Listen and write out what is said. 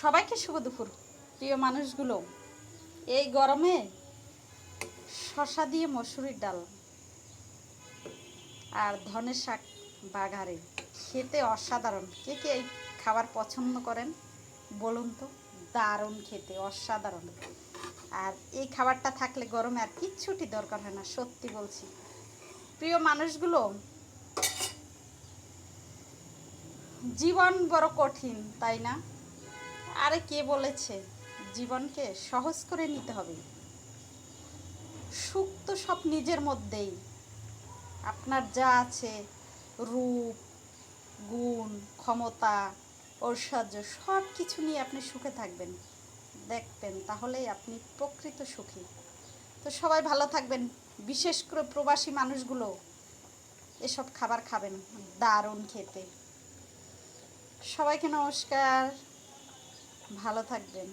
সবাইকে শুভ দুপুর। প্রিয় মানুষগুলো, এই গরমে শসা দিয়ে মসুরির ডাল আর ধনের শাক বাগারে খেতে অসাধারণ। কে কে এই খাবার পছন্দ করেন বলুন তো? দারুণ খেতে, অসাধারণ। আর এই খাবারটা থাকলে গরমে আর কিচ্ছুটি দরকার হয় না, সত্যি বলছি। প্রিয় মানুষগুলো, জীবন বড় কঠিন, তাই না? আরে কে বলেছে? জীবনকে সহজ করে নিতে হবে। সুখ তো সব নিজের মধ্যেই। আপনার যা আছে, রূপ, গুণ, ক্ষমতা, ঐশ্বর্য, সব কিছু নিয়ে আপনি সুখে থাকবেন, দেখবেন তাহলেই আপনি প্রকৃত সুখী। তো সবাই ভালো থাকবেন, বিশেষ করে প্রবাসী মানুষগুলো এসব খাবার খাবেন, দারুণ খেতে। সবাইকে নমস্কার, ভালো থাকবেন।